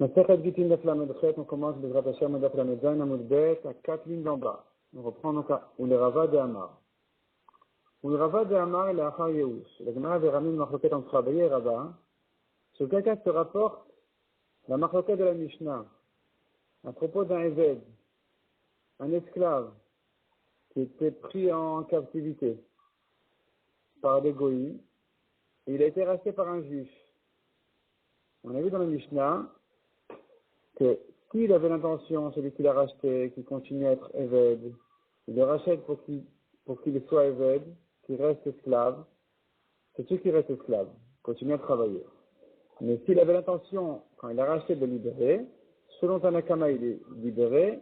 Masechet Gitin Daf Lamed Chet, on commence le Bezrat Hashem Daf Lamed Zayin Amud Bet à 4 lignes d'en bas. On reprend donc ou le Rava de Amar. Ou le Rava de Amar et le Achar Yehush. La Gemara avait ramené une marloquette entre Rava et Rava. Sur quel cas se rapporte la marloquette de la Mishnah à propos d'un Eved, un esclave qui était pris en captivité par des goïs et il a été racheté par un juif. On a vu dans la Mishnah que s'il avait l'intention, celui qui l'a racheté, qui continue à être Eved, il le rachète pour qu'il soit Eved, qu'il reste esclave, c'est celui qui reste esclave, continue à travailler. Mais s'il avait l'intention, quand il a racheté, de libérer, selon Tanakama, il est libéré,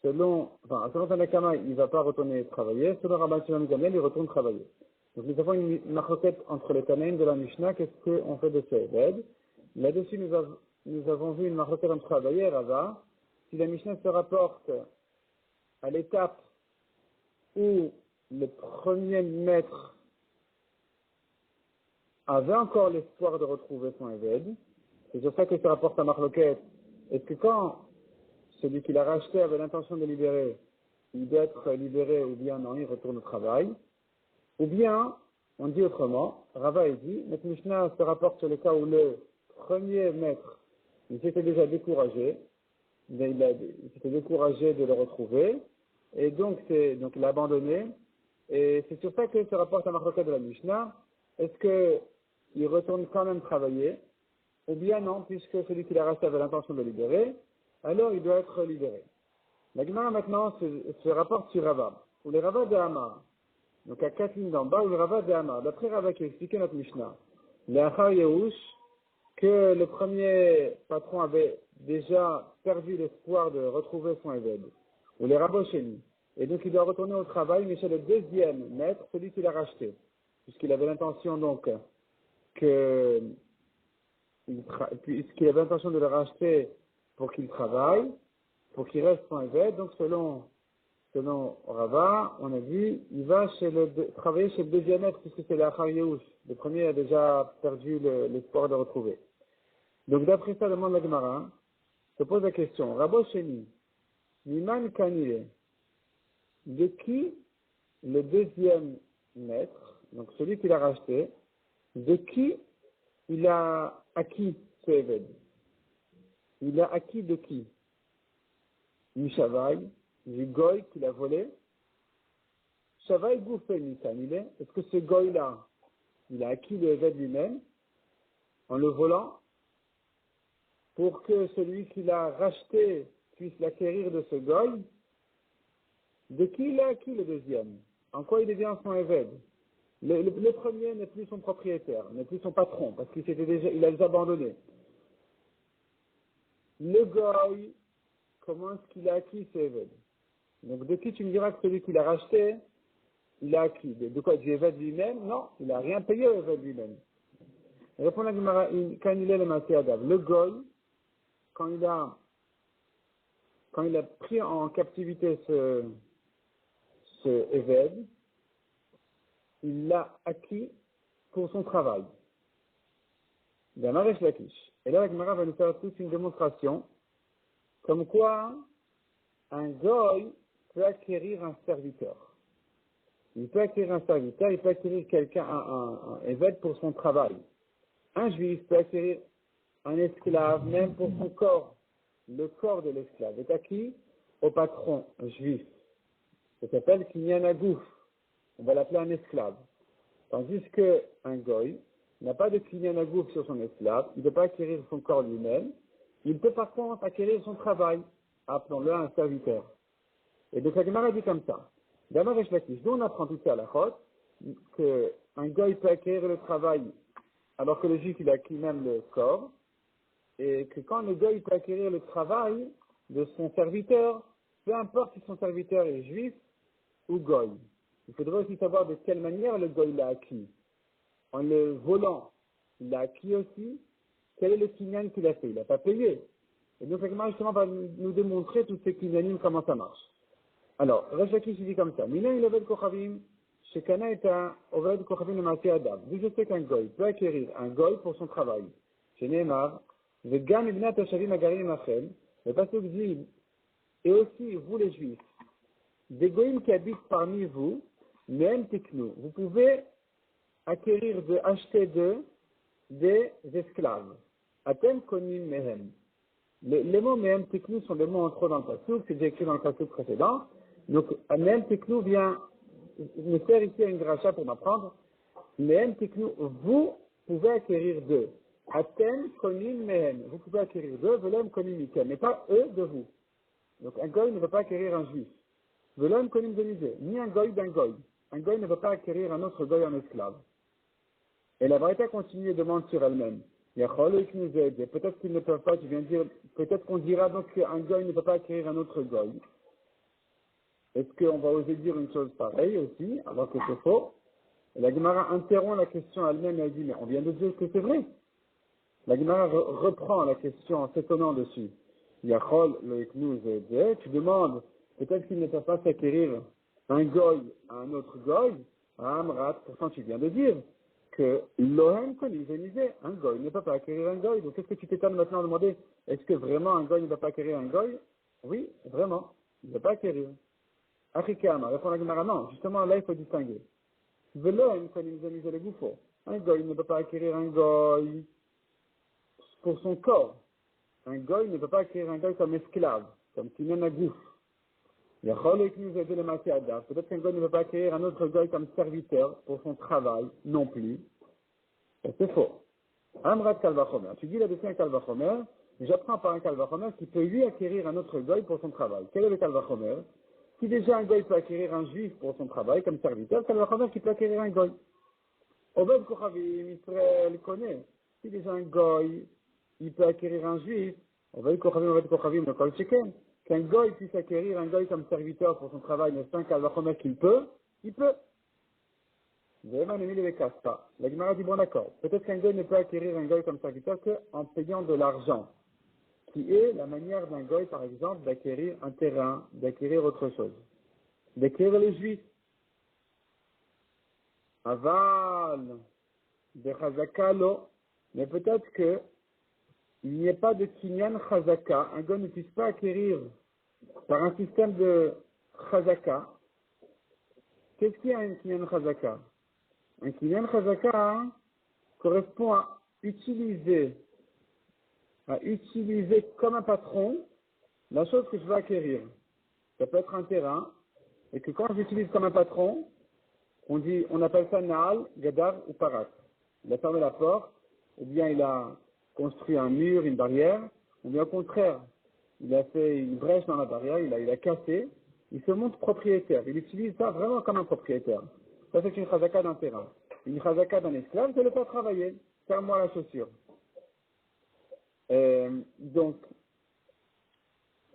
selon Tanakama, il ne va pas retourner travailler, selon Rabban Shimon Gamliel, il retourne travailler. Donc nous avons une marloquette entre les Tanaïm de la Mishnah, qu'est-ce qu'on fait de ce Eved? Là-dessus, nous avons vu une marloquette entre Rava et Rava. Si la Mishnah se rapporte à l'étape où le premier maître avait encore l'espoir de retrouver son Eved, c'est sur ça que se rapporte à marloquette. Est-ce que quand celui qui l'a racheté avait l'intention de libérer, il doit être libéré ou bien non, il retourne au travail? Ou bien, on dit autrement, Rava dit, notre Mishnah se rapporte sur le cas où le premier maître, il s'était déjà découragé, il s'était découragé de le retrouver, et donc il l'a abandonné, et c'est sur ça que se rapporte à marloquette de la Mishnah. Est-ce qu'il retourne quand même travailler, ou bien non, puisque celui qui l'a racheté avait l'intention de le libérer, alors il doit être libéré. La Gemara maintenant se rapporte sur Rava, ou les Rava de Hamar, donc à 4 lignes d'en bas, ou le Rava de Hamar, d'après Rava qui a expliqué notre Mishnah, le Achar Yehush, que le premier patron avait déjà perdu l'espoir de retrouver son Eved, ou les rabbins chez lui. Et donc il doit retourner au travail, mais chez le deuxième maître, celui qui l'a racheté. Puisqu'il avait l'intention donc puisqu'il avait l'intention de le racheter pour qu'il travaille, pour qu'il reste son Eved. Donc selon Rava, on a dit, il va travailler chez le deuxième maître, puisque c'est l'Achar Yehush. Le premier a déjà perdu l'espoir de retrouver. Donc d'après ça, demande la Gemara, se pose la question, Rabo Sheni, Miman Kanile, de qui le deuxième maître, donc celui qui l'a racheté, de qui il a acquis ce Eved? Il a acquis de qui? Du Shavaï, du Goy qu'il a volé. Shavaï Gouffé Mikanile, est-ce que ce Goy-là, il a acquis le Eved lui-même, en le volant, pour que celui qui l'a racheté puisse l'acquérir de ce goy? De qui il a acquis le deuxième? En quoi il devient son Eved? Le premier n'est plus son propriétaire, n'est plus son patron, parce qu'il a déjà abandonné. Le goy, comment est-ce qu'il a acquis ce Eved? Donc de qui tu me diras que celui qui l'a racheté, il a acquis? De quoi? Du Eved lui-même? Non, il n'a rien payé au Eved lui-même. Répond la Gemara, quand il est le Maté Adav, le goy, quand il a pris en captivité ce Eved, il l'a acquis pour son travail. D'Amaresh Lakish. Et là, la Gemara va nous faire toute une démonstration, comme quoi un goy peut acquérir un serviteur. Il peut acquérir un serviteur, il peut acquérir un Eved pour son travail. Un juif peut acquérir un esclave, même pour son corps. Le corps de l'esclave est acquis au patron juif. Ça s'appelle Kinyan Agouf. On va l'appeler un esclave. Tandis qu'un goy n'a pas de Kinyan Agouf sur son esclave, il ne peut pas acquérir son corps lui-même, il peut par contre acquérir son travail, appelons-le un serviteur. Et donc la Gemara dit comme ça. D'abord, nous on apprend tout ça à la chôte, qu'un goy peut acquérir le travail alors que le juif il a acquis même le corps, et que quand le goy peut acquérir le travail de son serviteur, peu importe si son serviteur est juif ou goy. Il faudrait aussi savoir de quelle manière le goy l'a acquis. En le volant, il l'a acquis aussi. Quel est le kinyan qu'il a fait? Il n'a pas payé. Et donc, justement, va nous démontrer tous ces kinyanim, comment ça marche. Alors, Resh Lakish dit comme ça. Mina il oved kochavim, shekana est un oved kochavim le maté adam. D'où je sais qu'un goy peut acquérir un goy pour son travail. Chez Neymar, Vegam ibnat Toshavim Agarim Achem, le pasuk dit, et aussi vous les Juifs, des goïms qui habitent parmi vous, même teknu, vous pouvez acquérir acheter des esclaves. Atem konim mehem. Les mots mehem teknu sont des mots en trop dans le pasuk, c'est déjà écrit dans le pasuk précédent. Donc, mehem teknu vient me faire ici une dracha pour m'apprendre. Mehem teknu, vous pouvez acquérir d'eux. Atem konim mehem. Vous pouvez acquérir d'eux, velem konim mikem, mais pas eux de vous. Donc, un goy ne peut pas acquérir un juif. Velem konim de ni un goy d'un goy. Un goy ne peut pas acquérir un autre goy en esclave. Et la Braïta continue et demande sur elle-même. Peut-être qu'ils ne peuvent pas, tu viens de dire, peut-être qu'on dira donc qu'un goy ne peut pas acquérir un autre goy. Est-ce qu'on va oser dire une chose pareille aussi, alors que c'est faux? Et la Gemara interrompt la question elle-même et elle dit, mais on vient de dire que c'est vrai. La Gemara reprend la question en s'étonnant dessus. Yachol tu demandes, peut-être qu'il ne peut pas s'acquérir un goy à un autre goy. Amrat, pourtant tu viens de dire que Lohem Konisé, un goy ne peut pas acquérir un goy. Donc qu'est-ce que tu t'étonnes maintenant de demander, est-ce que vraiment un goy ne peut pas acquérir un goy? Oui, vraiment, il ne peut pas acquérir. Achikama, répond la Gemara, non, justement là il faut distinguer. Velohem Konisé le gouffre. Un goy ne peut pas acquérir un goy pour son corps. Un goy ne peut pas acquérir un goy comme esclave, comme Kinan Agouf. Peut-être qu'un goy ne peut pas acquérir un autre goy comme serviteur pour son travail, non plus. Et c'est faux. Amrat Kalvachomer. Tu dis là-dessus un Kalvachomer, j'apprends par un Kalvachomer qui peut lui acquérir un autre goy pour son travail. Quel est le Kalvachomer? Si déjà un goy peut acquérir un juif pour son travail comme serviteur, Kalvachomer qui peut acquérir un goy. Obed Kochavim, Israël connaît. Si déjà un goy, il peut acquérir un juif, Obed Kochavim, le Kol Sheken. Qu'un goy puisse acquérir un goy comme serviteur pour son travail, n'est-ce pas un Kalvachomer qu'il peut? Il peut. La Gemara dit, bon d'accord, peut-être qu'un goy ne peut acquérir un goy comme serviteur qu'en payant de l'argent, qui est la manière d'un goy, par exemple, d'acquérir un terrain, d'acquérir autre chose, d'acquérir les juifs. Aval, de chazaka lo, mais peut-être que il n'y ait pas de kinyan chazaka, un goy ne puisse pas acquérir par un système de chazaka. Qu'est-ce qu'il y a un kinyan chazaka? Un kinyan chazaka correspond à utiliser comme un patron la chose que je veux acquérir. Ça peut être un terrain, et que quand j'utilise comme un patron, on appelle ça Naal, Gadar ou Parat. Il a fermé la porte, ou bien il a construit un mur, une barrière, ou bien au contraire, il a fait une brèche dans la barrière, il a cassé, il se montre propriétaire. Il utilise ça vraiment comme un propriétaire. Ça, c'est une chazaka d'un terrain. Une chazaka d'un esclave, c'est le pas travailler. Ferme-moi la chaussure. Donc,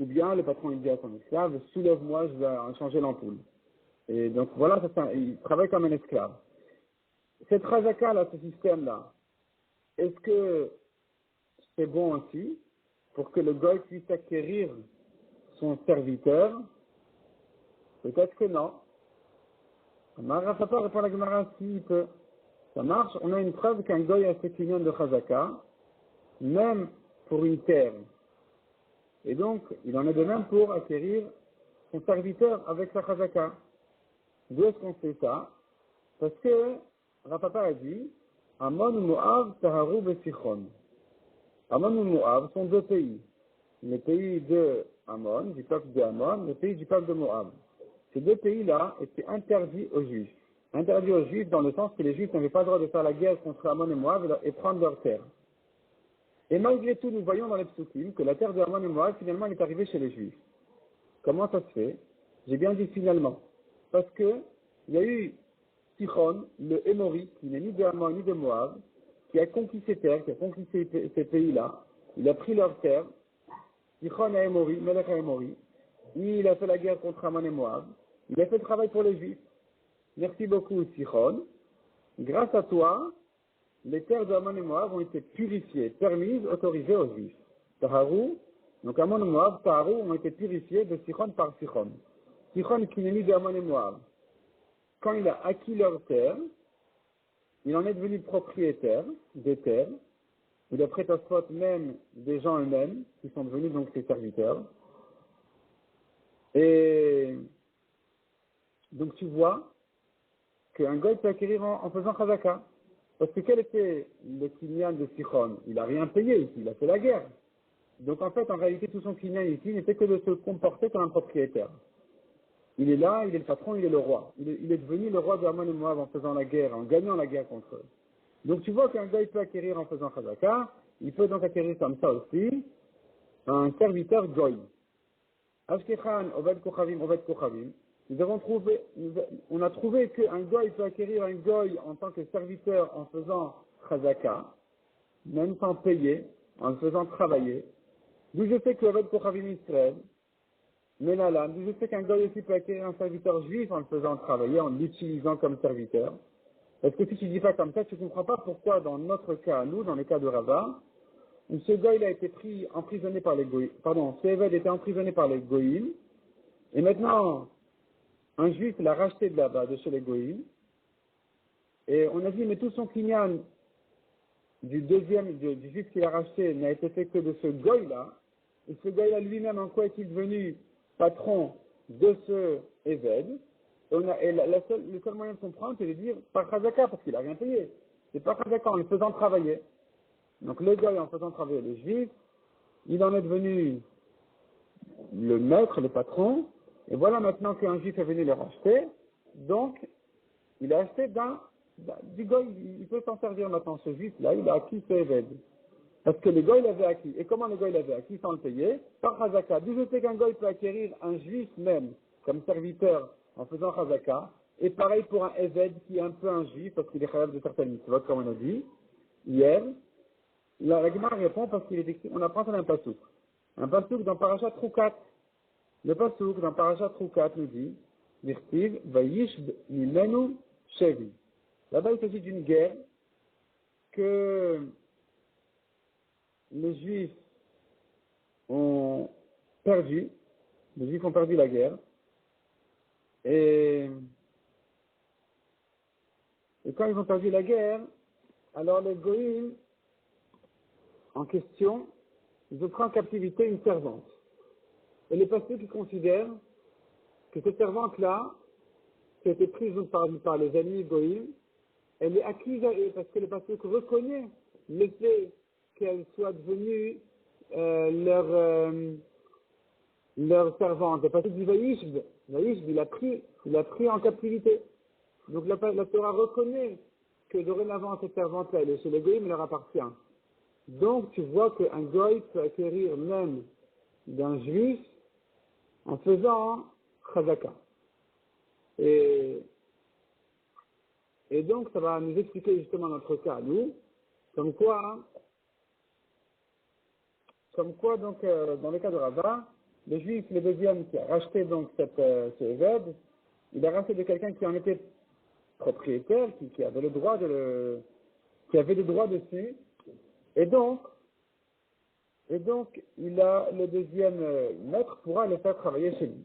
ou bien le patron il dit à son esclave, soulève-moi, je vais changer l'ampoule. Et donc voilà, il travaille comme un esclave. Cette chazaka là, ce système-là, est-ce que c'est bon aussi pour que le goy puisse acquérir son serviteur? Peut-être que non. Amar Papa répond à la Gemara, si il peut. Ça marche, on a une preuve qu'un goy a fait une de chazaka, même pour une terre. Et donc, il en est de même pour acquérir son serviteur avec sa chazaka. D'où est-ce qu'on fait ça? Parce que Rapapa a dit, Amon ou Moab, Taharu Besichon. Amon ou Moab sont deux pays. Le pays de Amon, du peuple de Amon, le pays du peuple de Moab. Ces deux pays-là étaient interdits aux Juifs. Interdits aux Juifs dans le sens que les Juifs n'avaient pas le droit de faire la guerre contre Amon et Moab et prendre leur terre. Et malgré tout, nous voyons dans les psukim que la terre de Amon et Moab, finalement, est arrivée chez les Juifs. Comment ça se fait? J'ai bien dit finalement. Parce que il y a eu Sichon, le Hémori, qui n'est ni de Amon ni de Moab, qui a conquis ces terres, qui a conquis ces pays-là. Il a pris leur terre. Sichon à Hémori, Melech à Hémori. Il a fait la guerre contre Amon et Moab. Il a fait le travail pour les Juifs. Merci beaucoup, Sichon. Grâce à toi, les terres d'Amon et Moab ont été purifiées, permises, autorisées aux Juifs. Taharu, donc Amon et Moab, Taharu ont été purifiés de Sichon par Sichon. Sichon qui n'est ni d'Amon et Moab. Quand il a acquis leurs terres, il en est devenu propriétaire des terres, ou d'après Tosfot même des gens eux-mêmes, qui sont devenus donc ses serviteurs. Et donc tu vois qu'un goy peut acquérir en faisant chazaka. Parce que quel était le kinyan de Sichon? Il n'a rien payé ici, il a fait la guerre. Donc en fait, en réalité, tout son kinyan ici n'était que de se comporter comme un propriétaire. Il est là, il est le patron, il est le roi. Il est devenu le roi de Ammon et Moab en faisant la guerre, en gagnant la guerre contre eux. Donc tu vois qu'un gars, il peut acquérir en faisant chazaka, il peut donc acquérir comme ça aussi un serviteur goy. Ashkechan, Oved Kochavim, Oved Kochavim. On a trouvé qu'un goy peut acquérir un goy en tant que serviteur en faisant chazaka, même sans payer, en le faisant travailler. D'où je sais que Oved Kochavim Israël, Menalam, d'où je sais qu'un goy aussi peut acquérir un serviteur juif en le faisant travailler, en l'utilisant comme serviteur. Parce que si tu ne dis pas comme ça, tu ne comprends pas pourquoi dans notre cas, nous, dans le cas de Rava, où ce goy a été emprisonné par les goïms, ce évêque était emprisonné par les goïms, et maintenant, un juif l'a racheté de là-bas, de chez les goïms, et on a dit, mais tout son kinyan du juif qui l'a racheté n'a été fait que de ce goy-là, et ce goy-là lui-même, en quoi est-il devenu patron de ce évêque? Et le seul moyen de comprendre, c'est de dire par chazaka, parce qu'il n'a rien payé. C'est par chazaka, en le faisant travailler. Donc le goy, en faisant travailler le juif, il en est devenu le maître, le patron, et voilà maintenant qu'un juif est venu le racheter, donc il a acheté du goy, il peut s'en servir maintenant, ce juif-là, il a acquis ce évêque. Parce que le goy l'avait acquis. Et comment le goy l'avait acquis sans le payer? Par chazaka. D'où je sais qu'un goy peut acquérir un juif même, comme serviteur, en faisant chazaka, et pareil pour un évêque qui est un peu un juif, parce qu'il est capable de certaines mitzvot, comme on a dit hier. La Gemara répond parce qu'il est écrit, on apprend ça d'un pasouk. Un pasouk dans Parashat Troukat. Le pasouk dans Parashat Troukat nous dit, Virtiv, Vayishb Mimenu Shevi. Là-bas, il s'agit d'une guerre que les Juifs ont perdu. Les Juifs ont perdu la guerre. Et quand ils ont perdu la guerre, alors les Goïms, en question, ils ont pris en captivité une servante. Et les pasteurs qui considèrent que cette servante-là, qui a été prise par les ennemis Goïm, elle est acquise à eux, parce que le pasteur reconnaît le fait qu'elle soit devenue leur servante. Le pasteur dit Vaïshb, il a pris en captivité. Donc la Torah reconnaît que dorénavant cette servante-là, elle est chez les Goïm, elle leur appartient. Donc tu vois qu'un Goï peut acquérir même d'un juif en faisant chazaka. Et donc ça va nous expliquer justement notre cas, nous, comme quoi donc dans le cas de Rava, le juif, le deuxième qui a racheté donc ce évêque, il a racheté de quelqu'un qui en était propriétaire, qui avait le droit qui avait le droit dessus, et donc le deuxième maître pourra le faire travailler chez lui.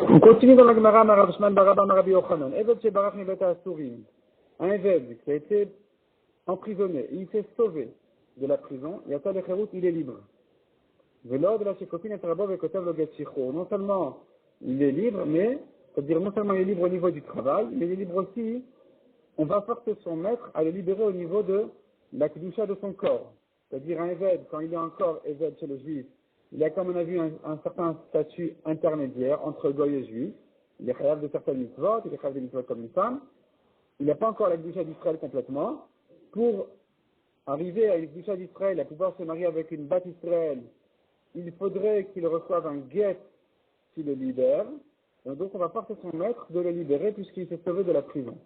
On continue dans la Gemara, Marav Shman Baraba Marabi Yochanan. Eved Shebarach Mibet Asurim. Un Eved qui a été emprisonné, il s'est sauvé de la prison, Yata Lecherut, il est libre. Velo de la Shekopin et Rabov et Kotav Loget Shicho. Non seulement il est libre, mais, c'est-à-dire non seulement il est libre au niveau du travail, mais il est libre aussi, on va forcer son maître à le libérer au niveau de la Kedusha de son corps. C'est-à-dire un Eved, quand il est encore Eved chez le juif, il a, comme on a vu, un certain statut intermédiaire entre Goy et Juif. Il est capable de certaines mitzvot, il est capable de mitzvot comme une femme. Il n'a pas encore la Kedusha d'Israël complètement. Pour arriver à une Kedusha d'Israël, à pouvoir se marier avec une Bat Israël, il faudrait qu'il reçoive un guet qui le libère. Et donc on va forcer son maître de le libérer puisqu'il s'est sauvé de la prison.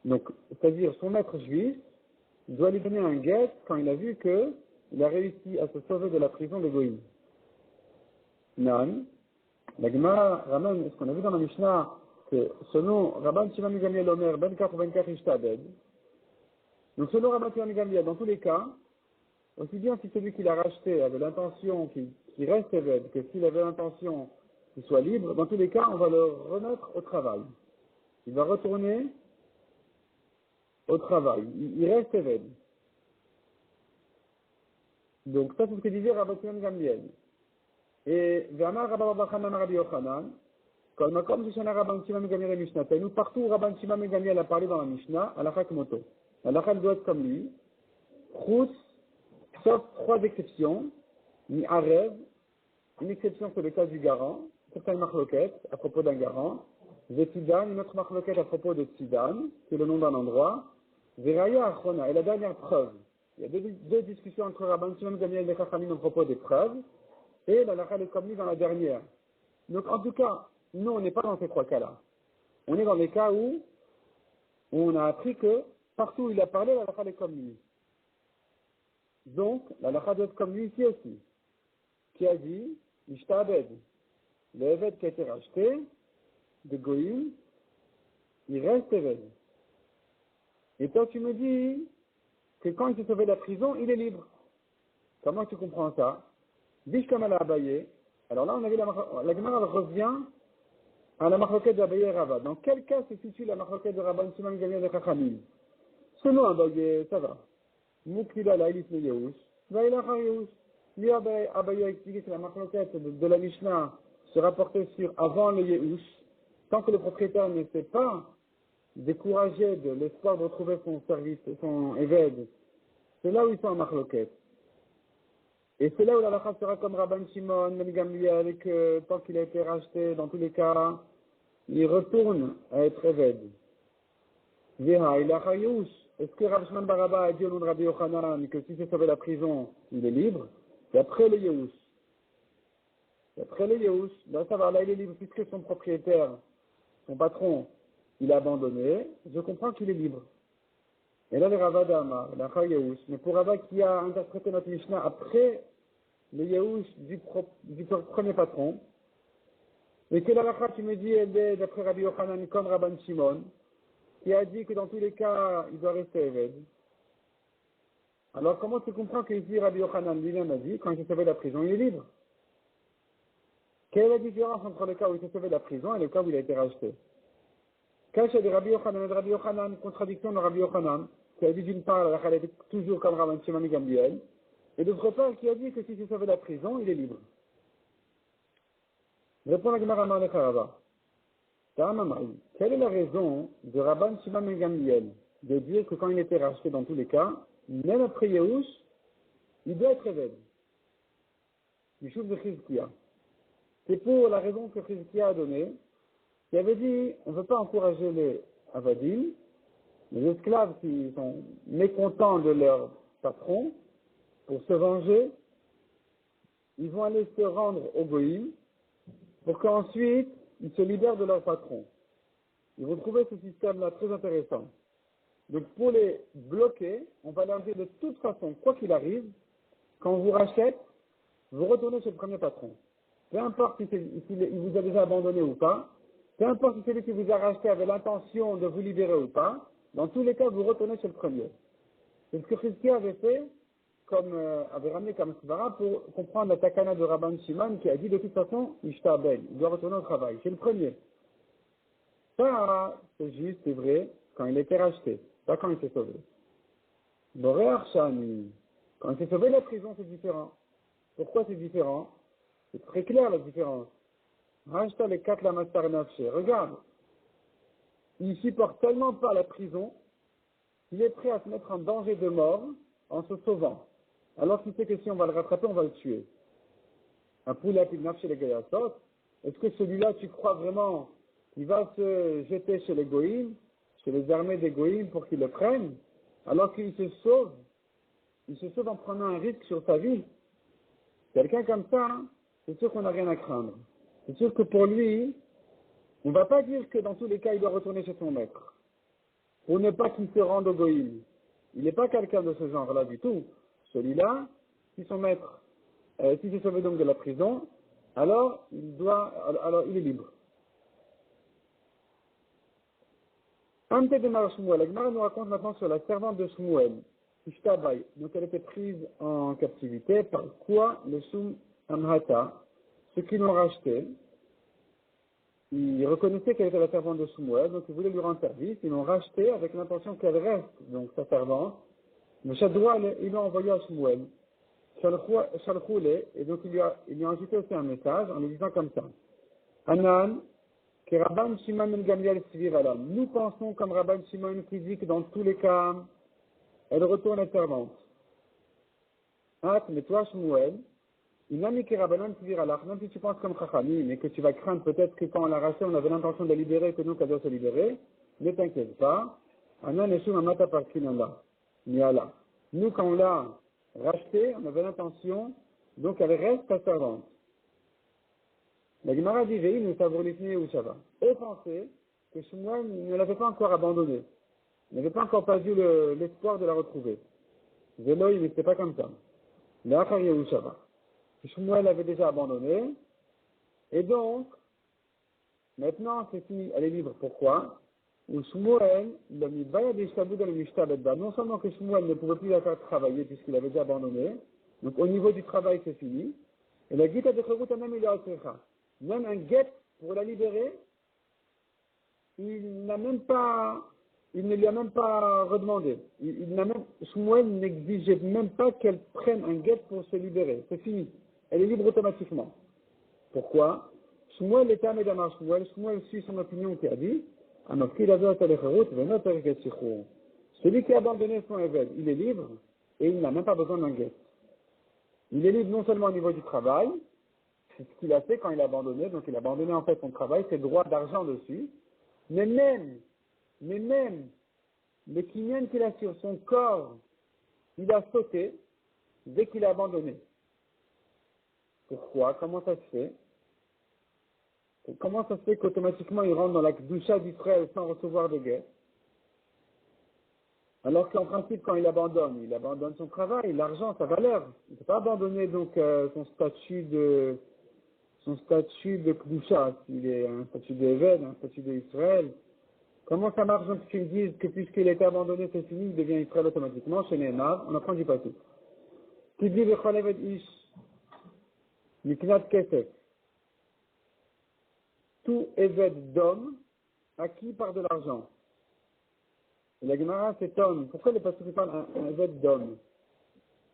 Donc, c'est-à-dire son maître juif doit lui donner un guet quand il a vu qu'il a réussi à se sauver de la prison de Goïm. Nan, la Gemara ramène ce qu'on a vu dans la Mishnah, que selon Rabban Shimon ben Gamliel Omer, ben Kach ou ben Kach Ishtabed, donc selon Rabban Shimon ben Gamliel, dans tous les cas, aussi bien si celui qui l'a racheté avait l'intention qu'il reste évêque, que s'il avait l'intention qu'il soit libre, dans tous les cas, on va le remettre au travail. Il va retourner au travail. Il reste évêque. Donc ça, c'est ce que disait Rabbi Shimon Gamliel. Et Verma Rabba Bachanan Rabbi Yochanan, comme Shishana Rabban Shimon Gamliel et Mishnah, nous partout où Rabban Shimon Gamliel a parlé dans la Mishnah, Alachak Moto. Alachak doit être comme lui. Chous, sauf 3 exceptions, ni Arev, une exception c'est le cas du garant, certaines marloquettes à propos d'un garant, Zetidan, une autre marloquette à propos de Sidan, qui est le nom d'un endroit, Veraya Achona, et la dernière preuve. Il y a deux discussions entre Rabban Shimon Gamliel et Chachamim à propos des preuves, et la Lachal est comme lui dans la dernière. Donc en tout cas, nous on n'est pas dans ces 3 cas-là. On est dans les cas où on a appris que partout où il a parlé, la Lachal est comme lui. Donc, la Lachal doit être comme lui ici aussi, qui a dit, Ishta Abed, le Eved qui a été racheté, de Goïm, il reste Eved. Et toi tu me dis que quand il s'est sauvé de la prison, il est libre. Comment tu comprends ça? Biche comme elle a abayé. Alors là, on a vu la Gemara revient à la marloquette d'Abaye et Rava. Dans quel cas se situe la marloquette de Rabban Shimon Gamliel de Chachamim? Selon Abaye, ça va. Moukila la Elis Yehush, Vaïla Yehush. Lui, Abaye a expliqué que la marloquette de la Mishnah se rapportait sur avant le Yehush. Tant que le propriétaire ne s'est pas découragé de l'espoir de retrouver son service, son évêque, c'est là où ils sont en marloquette. Et c'est là où la lacha sera comme Rabban Shimon, Ben Gamliel, et que tant qu'il a été racheté, dans tous les cas, il retourne à être évêque. Veha, il a Hayouch. Est-ce que Rabbi Shimon Baraba a dit au nom de Rabbi Yochanan que si c'est sauvé la prison, il est libre? Et après le Yehush. Et après le Yehush, là ça va, là il est libre, puisque son propriétaire, son patron, il a abandonné, je comprends qu'il est libre. Et là, le Rava d'Amar, la Yehush, mais pour Rava qui a interprété notre Mishnah après le Yehush du premier patron, et que la Lacha, tu me dis, elle est d'après Rabbi Yochanan comme Rabban Shimon, qui a dit que dans tous les cas, il doit rester évêque. Alors comment tu comprends qu'ici Rabbi Yochanan lui-même a dit, quand il s'est sauvé de la prison, il est libre? Quelle est la différence entre le cas où il s'est sauvé de la prison et le cas où il a été racheté? Cache de Rabbi Yochanan, contradiction de Rabbi Yochanan, qui a dit d'une part, la Lacha était toujours comme Rabban Shimon Gamliel, et d'autre part, qui a dit que s'il s'est sauvé de la prison, il est libre. Répond la Gemara Amar Lecharava. Quelle est la raison de Rabban Shimon Gamliel de dire que quand il était racheté dans tous les cas, même après Yehush, il doit être évêque? Yishuv de Chizkia. C'est pour la raison que Chizkia a donnée, qui avait dit, on ne veut pas encourager les avadim, les esclaves qui sont mécontents de leur patron, pour se venger, ils vont aller se rendre au Goïm, pour qu'ensuite, ils se libèrent de leur patron. Ils vont trouver ce système-là très intéressant. Donc, pour les bloquer, on va leur dire de toute façon, quoi qu'il arrive, quand on vous rachète, vous retournez chez le premier patron. Peu importe s'il vous a déjà abandonné ou pas, peu importe si celui qui vous a racheté avait l'intention de vous libérer ou pas, dans tous les cas, vous retournez chez le premier. C'est ce que Chizkia avait fait, avait ramené comme svara pour comprendre la takana de Rabban Shimon qui a dit de toute façon, Ishta Abel, il doit retourner au travail. C'est le premier. Ça, c'est juste, c'est vrai, quand il était racheté, pas quand il s'est sauvé. Boré Arshani, quand il s'est sauvé de la prison, c'est différent. Pourquoi c'est différent? C'est très clair la différence. Racheta les 4 la Mastar Nafshe. Regarde, il supporte tellement pas la prison qu'il est prêt à se mettre en danger de mort en se sauvant. Alors qu'il sait que si on va le rattraper, on va le tuer. Un poulet qui Nafshe les Gayasot, est-ce que celui-là, tu crois vraiment qu'il va se jeter chez les Goïms, chez les armées des Goïms pour qu'ils le prennent, alors qu'il se sauve? Il se sauve en prenant un risque sur sa vie. Quelqu'un comme ça, hein, c'est sûr qu'on n'a rien à craindre. C'est sûr que pour lui, on ne va pas dire que dans tous les cas, il doit retourner chez son maître. Pour ne pas qu'il se rende au Goïm. Il n'est pas quelqu'un de ce genre-là du tout. Celui-là, si son maître, s'il s'est sauvé donc de la prison, alors il est libre. Ante de Mar Shmuel. La Gemara nous raconte maintenant sur la servante de Shmuel, Ishtabai. Donc elle était prise en captivité par quoi le Shum Amhata, ceux qui l'ont racheté. il reconnaissait qu'elle était la servante de Shmuel, donc il voulait lui rendre service. Ils l'ont racheté avec l'intention qu'elle reste, donc sa servante. Le Shadroua, il l'a envoyé à Shmuel. Shalchoulé, et donc ils lui ont ajouté aussi un message en lui disant comme ça. Anan, que Rabban Shimon ben Gamliel Sviv Alam. Nous pensons comme Rabban Shimon qui dit que dans tous les cas, elle retourne être servante. Mais toi, Shmuel, il n'a mis que Rabbanan Sviv Alam, même si tu penses comme Chachami, mais que tu vas craindre peut-être que quand on l'a racheté, on avait l'intention de la libérer, que nous, qu'elle doit se libérer, ne t'inquiète pas. Anan Eshum Amata Parkinanda. Niala. Nous, quand on l'a racheté, on avait l'intention, donc elle reste ta servante. La Gemara dit, Vehi, nous savons l'ifni ou Shava. Et pensez que Shmuel ne l'avait pas encore abandonnée. Il n'avait pas encore perdu l'espoir de la retrouver. Vélo, il n'était pas comme ça. L'Achar ou Shava. Shmuel l'avait déjà abandonné. Et donc, maintenant, c'est fini. Elle est libre. Pourquoi? Ou Shmuel, non seulement que Shmuel ne pouvait plus la faire travailler puisqu'il avait déjà abandonné. Donc, au niveau du travail, c'est fini. Et la Gita de Chorut, même un guet pour la libérer, il ne lui a même pas redemandé. Shmuel n'exigeait même pas qu'elle prenne un guet pour se libérer. C'est fini. Elle est libre automatiquement. Pourquoi? Shmuel est un médamar Shmuel. Shmuel suit son opinion qui a dit, celui qui a abandonné son évêque, il est libre et il n'a même pas besoin d'un guet. Il est libre non seulement au niveau du travail, c'est ce qu'il a fait quand il a abandonné, donc il a abandonné en fait son travail, ses droits d'argent dessus, mais même le kinyan qu'il a sur son corps, il a sauté dès qu'il a abandonné. Pourquoi? Comment ça se fait? Comment ça se fait qu'automatiquement il rentre dans la doucha d'Israël sans recevoir de guet? Alors qu'en principe, quand il abandonne son travail, l'argent, sa valeur. Il ne peut pas abandonner donc son statut de Kedusha, s'il est un statut d'Eved, un statut d'Israël. Comment ça marche donc qu'ils disent que puisqu'il a été abandonné, c'est fini, il devient Israël automatiquement? Chez Neymar, on apprend du passé. Qui dit Vechol Eved Ish, Miknat Kesef. Tout Eved d'homme acquis par de l'argent. Et la Gemara s'étonne. Pourquoi le pasteur parle d'un Eved d'homme?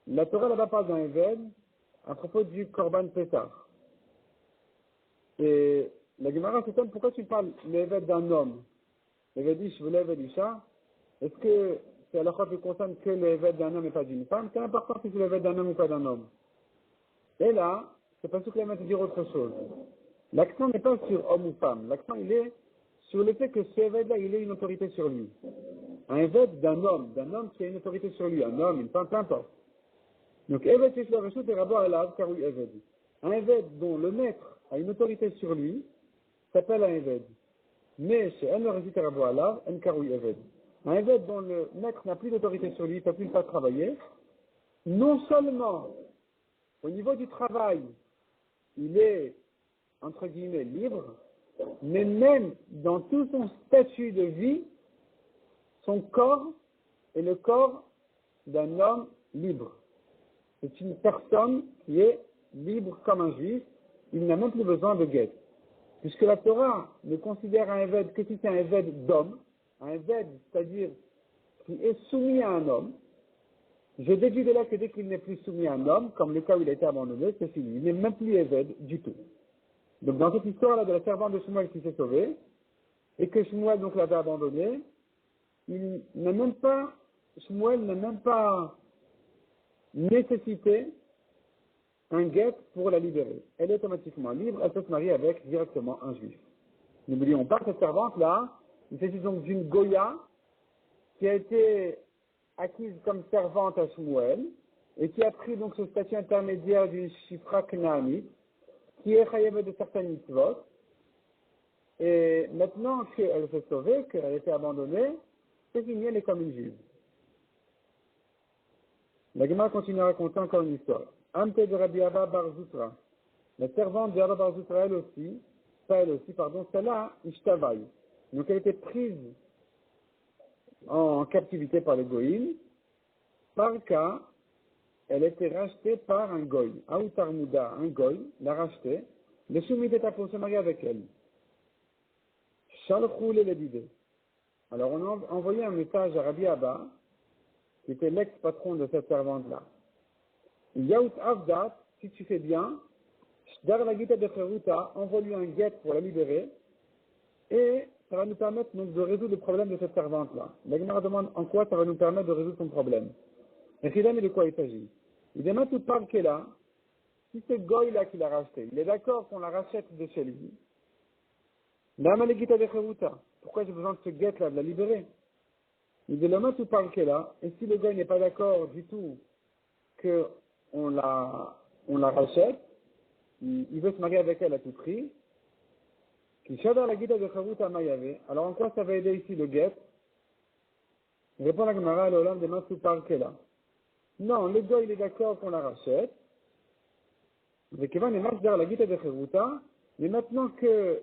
La Torah là-bas parle d'un Eved à propos du Korban Pessah. Et la Gemara s'étonne, pourquoi tu parles l'Eved d'un homme? L'Eved Ish, l'Eved Isha. Est-ce que c'est à la fois qui concerne que l'Eved d'un homme et pas d'une femme? C'est important si c'est l'Eved d'un homme ou pas d'un homme. Et là, c'est pas sûr que la main te dire autre chose. L'accent n'est pas sur homme ou femme. L'accent, il est sur le fait que ce Eved-là, il ait une autorité sur lui. Un Eved d'un homme qui a une autorité sur lui. Un homme, une femme, peu importe. Donc, Eved, c'est la Reshut et Rabbo Alav, car oui, Eved. Un Eved dont le maître a une autorité sur lui s'appelle un Eved. Mais chez un Reshut et Rabbo Alav, un car oui, Eved. Un Eved dont le maître n'a plus d'autorité sur lui, il ne peut plus le faire travailler. Non seulement, au niveau du travail, il est, entre guillemets, libre, mais même dans tout son statut de vie, son corps est le corps d'un homme libre. C'est une personne qui est libre comme un juif, il n'a même plus besoin de guet. Puisque la Torah ne considère un évêque que si c'est un évêque d'homme, un évêque, c'est-à-dire qui est soumis à un homme, je déduis de là que dès qu'il n'est plus soumis à un homme, comme le cas où il a été abandonné, c'est fini. Il n'est même plus évêque du tout. Donc dans cette histoire-là de la servante de Shmuel qui s'est sauvée, et que Shmuel donc l'avait abandonné, Shmuel n'a même pas nécessité un guet pour la libérer. Elle est automatiquement libre, elle peut se marier avec directement un juif. N'oublions pas que cette servante-là, il s'agit donc d'une Goya qui a été acquise comme servante à Shmuel et qui a pris donc ce statut intermédiaire d'une Shifra Knaanite qui est chayavet de certaines mitzvot. Et maintenant qu'elle s'est sauvée, qu'elle a été abandonnée, c'est fini, elle est comme une juive. La Gemara continue à raconter encore une histoire. Amte de Rabbi Abba Bar Zutra. La servante de Abba Bar Zutra, celle-là, Ishtavai. Donc elle était prise en captivité par les Goïm. Par cas, elle était rachetée par un Goï. Aoutarmouda, un Goï, l'a rachetée. Le Soumid était pour se marier avec elle. Shalchou le Lebide. Alors on a envoyé un message à Rabbi Abba, qui était l'ex-patron de cette servante-là. Yaout Avdat, si tu fais bien, Dar la Gita de Cheruta, envoie-lui un guet pour la libérer, et ça va nous permettre donc de résoudre le problème de cette servante-là. La Gemara demande en quoi ça va nous permettre de résoudre son problème. Et Chidam, de quoi il s'agit? Il demande tout par qu'elle a, si c'est Goy-là qui l'a racheté, il est d'accord qu'on la rachète de chez lui. Dama la Gita de Cheruta, pourquoi j'ai besoin de ce guet-là, de la libérer? Il demande tout par qu'elle a, et si le Goy n'est pas d'accord du tout qu'on la rachète, il veut se marier avec elle à tout prix, alors en quoi ça va aider ici le guet? Répond la Gemara à l'Olam de Massou Parkela. Non, le gars il est d'accord qu'on la rachète, mais maintenant que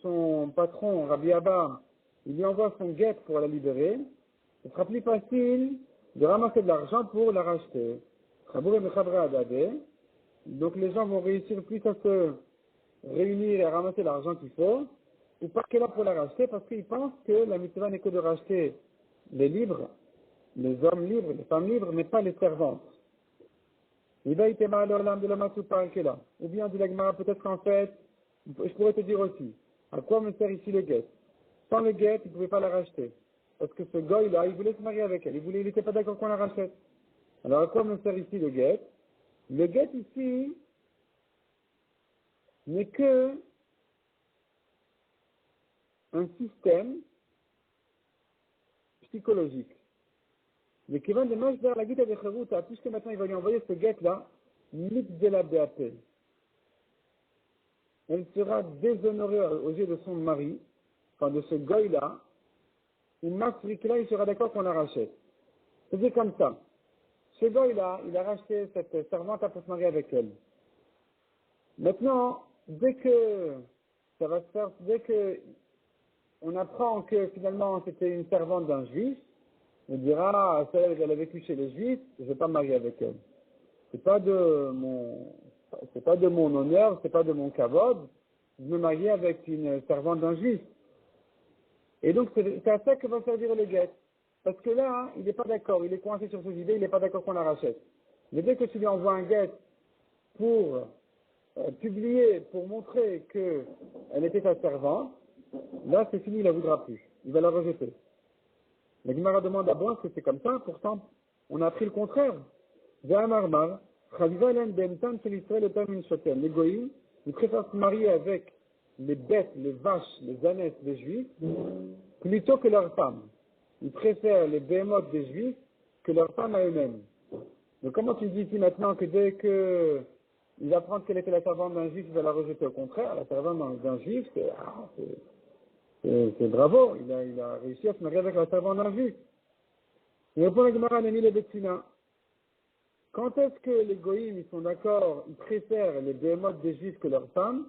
son patron, Rabbi Abba, il lui envoie son guet pour la libérer, ce sera plus facile de ramasser de l'argent pour la racheter. Donc les gens vont réussir plus à se réunir et à ramasser l'argent qu'il faut, ou pas qu'elle a pour la racheter, parce qu'ils pensent que la mitzvah n'est que de racheter les libres, les hommes libres, les femmes libres, mais pas les servantes. Il va y avoir l'orlam de la massou par qu'elle a. Ou bien dit la Gemara, peut-être qu'en fait, je pourrais te dire aussi, à quoi me sert ici le guet? Sans le guet, il ne pouvait pas la racheter. Parce que ce gars-là, il voulait se marier avec elle, il n'était pas d'accord qu'on la rachète. Alors à quoi me sert ici le guet? Le guet ici n'est que un système psychologique. Mais qui va de marche vers la guide de Cheruta, puisque maintenant il va lui envoyer ce guet-là, de la BAP. Elle sera déshonorée aux yeux de son mari, enfin de ce goy-là, ou Masrik-là, il sera d'accord qu'on la rachète. C'est comme ça. Ce goy-là, il a racheté cette servante pour se marier avec elle. Maintenant, dès que ça va se faire, dès que on apprend que finalement c'était une servante d'un juif, on dira, ah, celle elle a vécu chez les juifs, je ne vais pas me marier avec elle. C'est pas de mon honneur, c'est pas de mon kavod de me marier avec une servante d'un juif. Et donc c'est à ça que va servir le guet. Parce que là, il n'est pas d'accord, il est coincé sur ses idées, il n'est pas d'accord qu'on la rachète. Mais dès que tu lui envoies un guet pour publier, pour montrer qu'elle était sa servante, là c'est fini, il ne la voudra plus. Il va la rejeter. La Gemara demande à bon, est-ce que c'est comme ça? Pourtant, on a appris le contraire. Les goïms, ils préfèrent se marier avec les bêtes, les vaches, les ânesses des juifs, plutôt que leurs femmes. Ils préfèrent les béhémoths des juifs que leurs femmes à eux-mêmes. Donc comment tu dis ici maintenant que dès que il apprend qu'elle était la servante d'un juif, il va la rejeter? Au contraire, la servante d'un juif, c'est bravo, il a réussi à se marier avec la servante d'un juif. Il répond à la Gemara, Némi le Betsina. Quand est-ce que les goïms, ils sont d'accord, ils préfèrent les béhémoths des juifs que leurs femmes?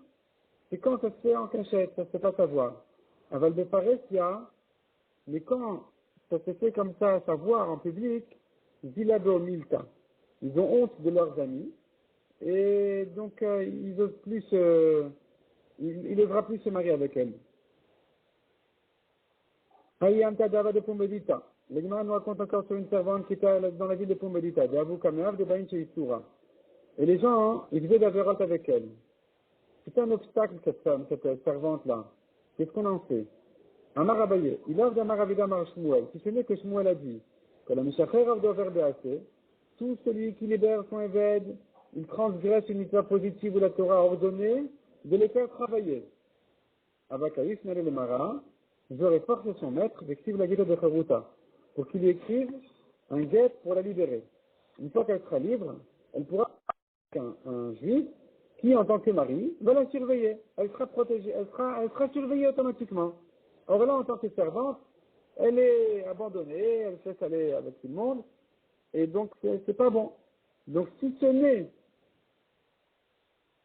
C'est quand ça se fait en cachette, ça se fait pas savoir. À Val-de-Paressia, mais quand ça se fait comme ça, savoir en public, Zilado Milta. Ils ont honte de leurs amis, et donc ils osent plus, il n'osera plus se marier avec elles. Hayanta Dava de Pumbedita. Le Gemara nous raconte encore sur une servante qui était dans la ville de Pumbedita, de Abu Kameav, de Bain Sheisura. Et les gens, ils faisaient d'avérote avec elle. C'est un obstacle, cette femme, cette servante-là. Qu'est-ce qu'on en fait? Amar Abaye, il offre d'Amar Avida Mar Shmuel, si ce n'est que Shmuel a dit, que la Mishacher Avdo Verbease, tout celui qui libère son évêque, il transgresse une mitzvah positive où la Torah a ordonné de les faire travailler. Abakaïs Nere le Mara, j'aurais forcé son maître d'exprimer la guide de Charuta, pour qu'il lui écrive un guet pour la libérer. Une fois qu'elle sera libre, elle pourra un juif qui, en tant que mari, va la surveiller. Elle sera protégée, elle sera surveillée automatiquement. Or là, en tant que servante, elle est abandonnée, elle se laisse aller avec tout le monde, et donc c'est pas bon. Donc si ce n'est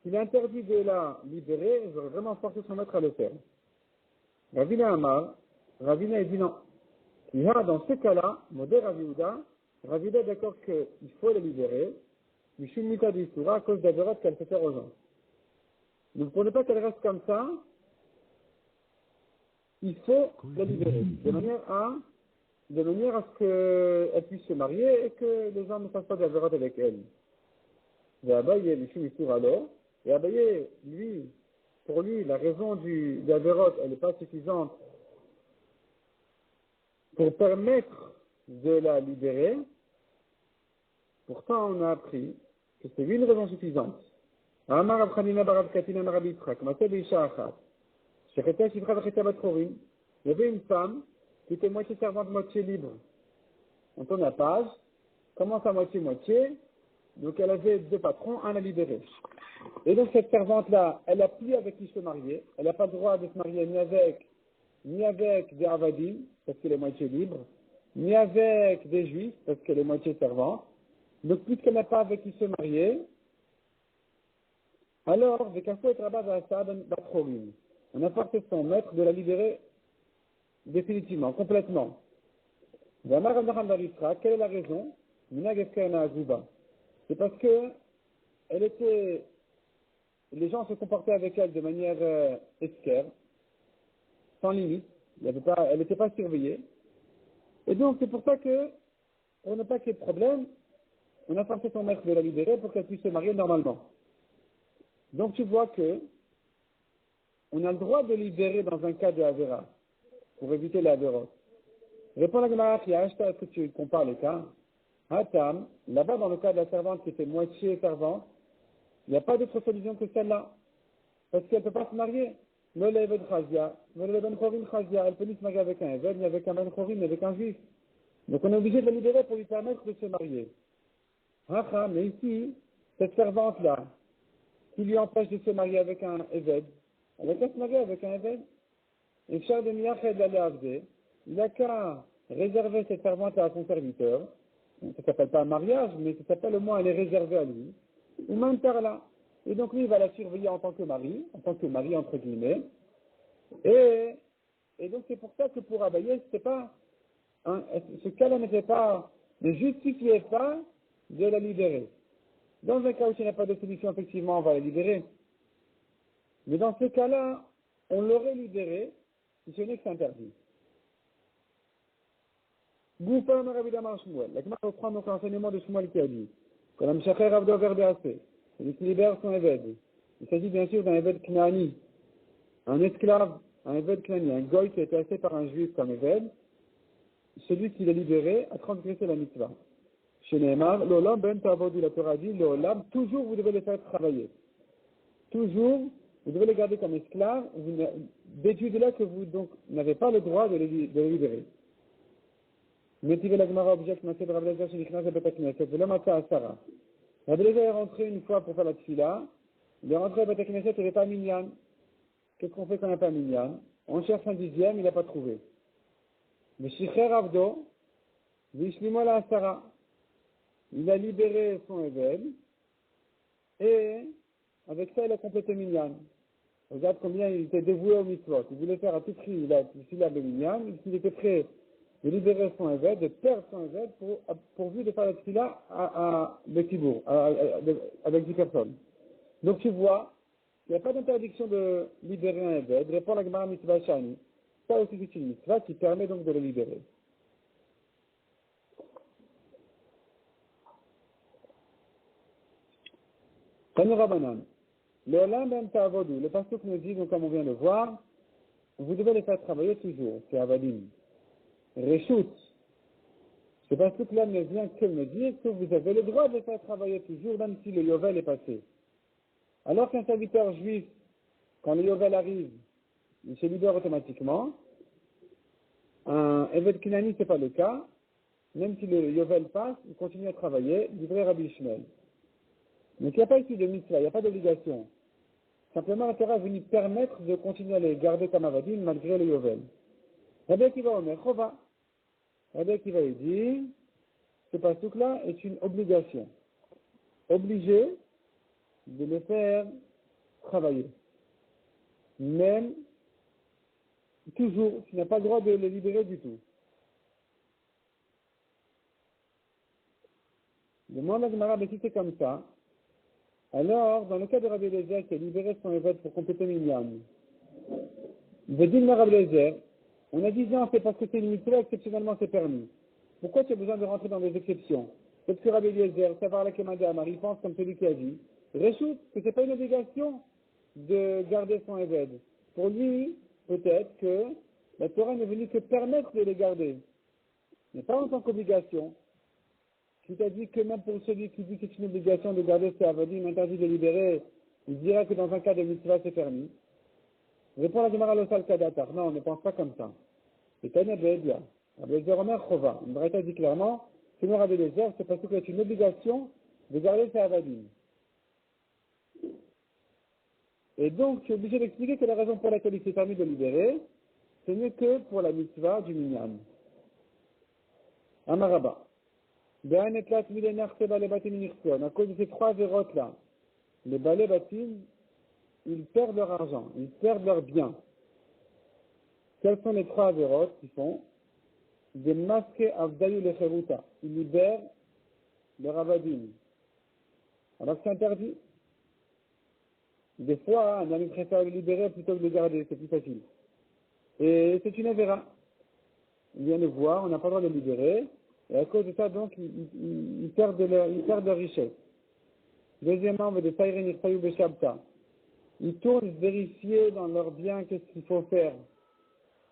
qu'il est interdit de la libérer, j'aurais vraiment forcé son maître à le faire. Ravina Amar, Ravina dit non. Il y a dans ce cas-là, Modé Raviouda, Ravina est d'accord qu'il faut la libérer, Mishumita d'Isura, à cause d'Adorat qu'elle fait faire aux gens. Donc pour ne pas qu'elle reste comme ça, il faut la libérer, de manière à ce qu'elle puisse se marier et que les gens ne fassent pas d'avérote avec elle. Et Abaye, et Abaye, pour lui, la raison d'avérote, elle n'est pas suffisante pour permettre de la libérer. Pourtant, on a appris que c'est une raison suffisante. Il y avait une femme qui était moitié servante, moitié libre. On tourne la page, commence à moitié-moitié, donc elle avait deux patrons, un à libérer. Et donc cette servante-là, elle n'a plus avec qui se marier, elle n'a pas le droit de se marier ni avec des avadim, parce qu'elle est moitié libre, ni avec des juifs, parce qu'elle est moitié servante. Donc puisqu'elle n'a pas avec qui se marier, alors, on a forcé son maître de la libérer définitivement, complètement. Quelle est la raison? C'est parce que les gens se comportaient avec elle de manière esquerre, sans limite, elle n'était pas surveillée. Et donc, c'est pour ça que, pour ne pas qu'il y ait de problème, on a forcé son maître de la libérer pour qu'elle puisse se marier normalement. Donc, tu vois que on a le droit de libérer dans un cas de Avera, pour éviter la Averot. Réponds à la Gemara qui a acheté, est-ce que tu compares les cas? Hatam, là-bas dans le cas de la servante qui était moitié servante, il n'y a pas d'autre solution que celle-là. Parce qu'elle ne peut pas se marier. Elle peut ni se marier avec un Eved, ni avec un Ben Chorim, ni avec un Juif. Donc on est obligé de la libérer pour lui permettre de se marier. Mais ici, cette servante-là, qui lui empêche de se marier avec un Eved, elle va pas se marier avec un Eved. Et Charles de Miyached l'allait il n'a qu'à réserver cette servante à son serviteur. Ça ne s'appelle pas un mariage, mais ça s'appelle au moins elle est réservée à lui. Ou même là. Et donc lui, il va la surveiller en tant que mari entre guillemets. Et donc c'est pour ça que pour Abaye, ce cas-là ne justifiait pas de la libérer. Dans un cas où il n'y a pas de solution, effectivement, on va la libérer. Mais dans ce cas-là, on l'aurait libérée, si ce n'est que c'est interdit. Goufa Rabbi Damar Shmuel. La Gemara reprend donc l'enseignement de Shmuel qui a dit que la Mshacher Avdo Verdease, celui qui libère son Eved. Il s'agit bien sûr d'un Eved Knaani, un esclave, un Eved Knaani, un goy qui a été acheté par un juif comme Eved. Celui qui l'a libéré a transgressé la mitzvah. Chez Nehemar, l'Olam ben Tavodu, la Torah dit, l'Olam, toujours vous devez les faire travailler. Toujours, vous devez les garder comme esclaves. Déduit de là que vous donc n'avez pas le droit de les libérer. Motivé la Gemara objecte, Massé de Rabbi Lezer, chez Nichnas et Betakneset, de l'homme à Sarah. Rabbi Lezer est rentré une fois pour faire la tfila. Il est rentré à Betakneset, il n'est pas minyan. Qu'est-ce qu'on fait quand il n'y a pas minyan? On cherche un dixième, il n'a pas trouvé. Mais Shicher Avdo, Vishlimo la Sarah. Il a libéré son Eved, et avec ça, il a complété minyan. Regarde combien il était dévoué au mitzvot. Il voulait faire à tout prix, il a le minyan, il était prêt de libérer son Eved, de perdre son Eved pourvu de faire la tfila à Bekibour, avec 10 personnes. Donc tu vois, il n'y a pas d'interdiction de libérer un Eved, répond la Gemara mitzvah shani. Ça aussi c'est une mitzvah qui permet donc de le libérer. Tanu Rabbanan. Le Olam ben Ta'avodu, le pasteur nous dit, donc comme on vient de voir, vous devez les faire travailler toujours, c'est Avadim. Réchout. Ce pasteur-là ne vient que me dire que vous avez le droit de les faire travailler toujours, même si le Yovel est passé. Alors qu'un serviteur juif, quand le Yovel arrive, il se libère automatiquement. Un Eved Kinani, ce n'est pas le cas. Même si le Yovel passe, il continue à travailler, livré Rabbi Ishmael. Donc il n'y a pas ici de mitzvah, il n'y a pas d'obligation. Simplement, la Torah est venue permettre de continuer à les garder comme avadim malgré le Yovel. Rabbi Akiva Omer, Chova. Rabbi Akiva dit, ce pasuk-là est une obligation. Obligé de les faire travailler. Même, toujours, tu n'as pas le droit de les libérer du tout. Demande à Gemara, mais si c'est comme ça, alors, dans le cas de Rabbi Lezer qui a libéré son Eved pour compléter Minyan, il veut dire à Rabbi Lezer, On a dit non, c'est parce que c'est une mitzvah, exceptionnellement c'est permis. Pourquoi tu as besoin de rentrer dans des exceptions? Peut-être que Rabbi Eliezer, savoir la Kemade Amar, il pense comme celui qui a dit, Réchout, que c'est pas une obligation de garder son évêque. Pour lui, peut-être que la Torah n'est venue que permettre de les garder, mais pas en tant qu'obligation. Qui t'a dit que même pour celui qui dit que c'est une obligation de garder ses avadim, interdit de libérer, il dira que dans un cas de mitzvah c'est permis. Répond la Gemara Losal Kadatar. Non, on ne pense pas comme ça. C'est un Abed, Abed Omer Chova. Une Braïta dit clairement, que le Rabbi Eliezer, c'est parce que c'est une obligation de garder ses avadim. Et donc, tu es obligé d'expliquer que la raison pour laquelle il s'est permis de libérer, ce n'est que pour la mitzvah du minyan. Amaraba. À cause de ces trois vérotes-là, les balais batim, ils perdent leur argent, ils perdent leurs biens. Quels sont les trois vérotes qui font? Des masques avdayu le cheruta. Ils libèrent le ravadim. Alors c'est interdit. Des fois, un ami préfère le libérer plutôt que de le garder, c'est plus facile. Et c'est une avéra. Il vient le voir, on n'a pas le droit de le libérer, et à cause de ça, donc, ils perdent leur richesse. Deuxièmement, on veut des Saïrin Irsaïou Beshabta. Ils tournent vérifier dans leurs biens qu'est-ce qu'il faut faire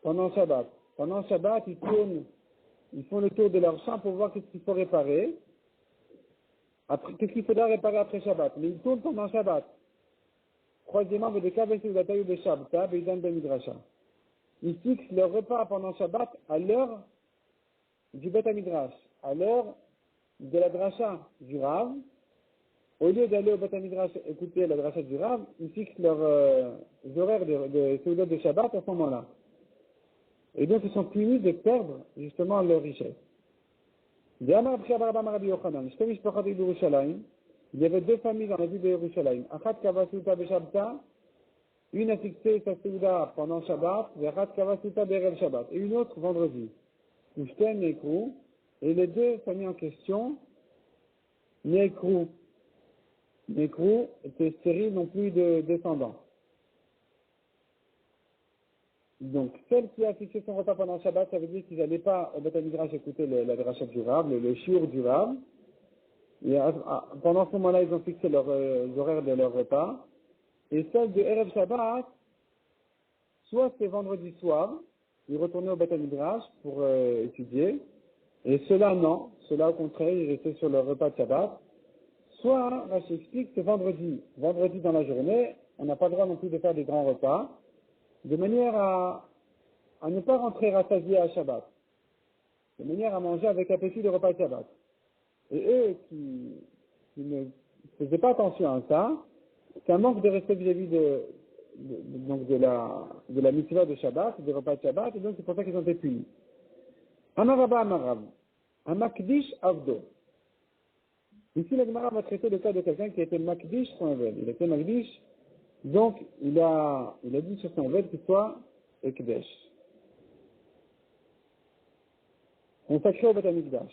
pendant Shabbat. Pendant Shabbat, ils font le tour de leur champ pour voir qu'est-ce qu'il faut réparer. Après, qu'est-ce qu'il faudra réparer après Shabbat. Mais ils tournent pendant Shabbat. Troisièmement, on veut des Kavesou Dataïou Beshabta, Beidan Ben Midrasha. Ils fixent leur repas pendant Shabbat à l'heure du Beth Midrash, à l'heure de la dracha du Rav. Au lieu d'aller au Beth Midrash écouter la dracha du Rav, ils fixent leurs horaires de Seudat de Shabbat à ce moment-là. Et donc ils sont punis de perdre justement leur richesse. Il y avait deux familles dans la ville de Yerushalayim. Achat Kavasuta Beshabta, une a fixé sa Seuda pendant Shabbat, Achat Kavasuta Berev Shabbat, et une autre vendredi. Ushten Nekrou, et les deux familles en question, Nekrou était stérile, non plus de descendants. Donc, celle qui a fixé son repas pendant Shabbat, ça veut dire qu'ils n'allaient pas au Beth Midrash écouter la dracha du Rav, le shiur du Rav. Et pendant ce moment-là, ils ont fixé leurs horaires de leur repas. Et celle de Erev Shabbat, soit c'est vendredi soir, ils retournaient au Beth Midrash pour étudier. Et ceux-là, non. Ceux-là, au contraire, ils restaient sur leur repas de Shabbat. Soit, Rashi explique, c'est vendredi. Vendredi dans la journée, on n'a pas le droit non plus de faire des grands repas, de manière à ne pas rentrer rassasié à Shabbat. De manière à manger avec appétit le repas de Shabbat. Et eux qui ne faisaient pas attention à ça, c'est un manque de respect vis-à-vis de la mitzvah de Shabbat, des repas de Shabbat, et donc c'est pour ça qu'ils ont été punis. Amaraba Amarab, un Makdish Avdo. Ici, la Gemara va traiter le cas de quelqu'un qui était Makdish son Eved. Il était Makdish, donc il a dit sur son Eved qu'il soit Ekdesh. Consacré au Beth Amikdash.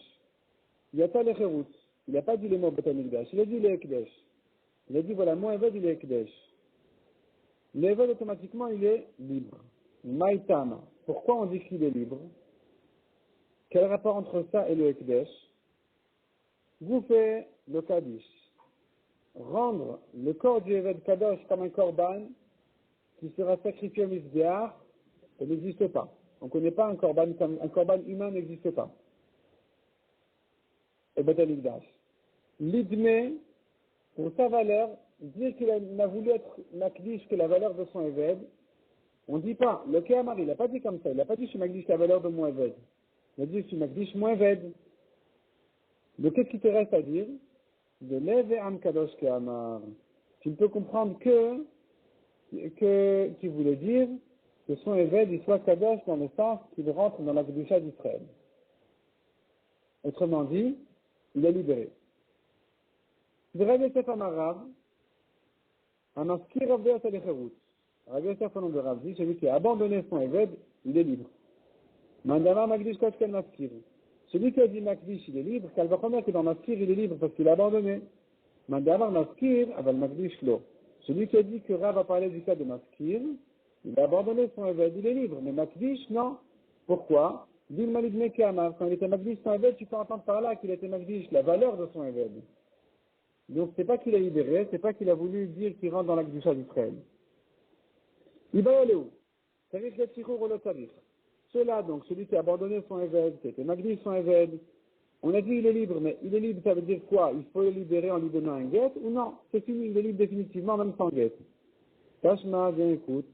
Il n'y a pas le Kherut. Il n'a pas dit les mots Beth Amikdash. Il a dit le Ekdesh. Il a dit voilà, mon Eved il est Ekdesh. L'Eved automatiquement il est libre. Maïtama. Pourquoi on dit qu'il est libre? Quel rapport entre ça et le Ekdesh? Vous faites le Kaddish. Rendre le corps du Eved Kadosh comme un korban qui sera sacrifié au Mizbeach, ça n'existe pas. On ne connaît pas un korban comme un korban humain n'existe pas. Et Beth Amikdash. L'idmé, pour sa valeur, dire qu'il a voulu être Makdish que la valeur de son Eved, on ne dit pas. Le Kéamar, il n'a pas dit comme ça. Il n'a pas dit je suis Makdish la valeur de mon Eved. Il a dit je suis Makdish mon Eved. Donc qu'est-ce qui te reste à dire? De l'Eve Am Kadosh Kéamar. Tu ne peux comprendre que qui voulait dire que son Eved il soit Kadosh dans le sens qu'il rentre dans la Kedusha d'Israël. Autrement dit, il est libéré. Rabbi Yosef Amarav, un maskir Rabbi Yosef Lecherut. Rabbi Yosef au nom de Rav dit, celui qui a abandonné son Eved, il est libre. Mandama Magdish Koshkel Maskir. Celui qui a dit Magdish, il est libre, qu'elle va reconnaître que dans Maskir, il est libre parce qu'il a abandonné. Mandama Maskir, Aval Magdish Lo. Celui qui a dit que Rav a parlé du cas de Maskir, il a abandonné son Eved, il est libre. Mais Magdish, non. Pourquoi? Dit Malid Mekama, quand il était Magdish son Eved, tu peux entendre par là qu'il était Magdish, la valeur de son Eved. Donc c'est pas qu'il a libéré, c'est pas qu'il a voulu dire qu'il rentre dans l'acte du chat d'Israël. Il va aller où? Tarif le Tzichour ou le Tarif. Cela, donc, celui qui a abandonné son Eved, qui était Magdish son Eved, on a dit il est libre, mais il est libre, ça veut dire quoi? Il faut le libérer en lui donnant un guet, ou non? C'est fini, il est libre définitivement, même sans guet. Tashma, bien écoute.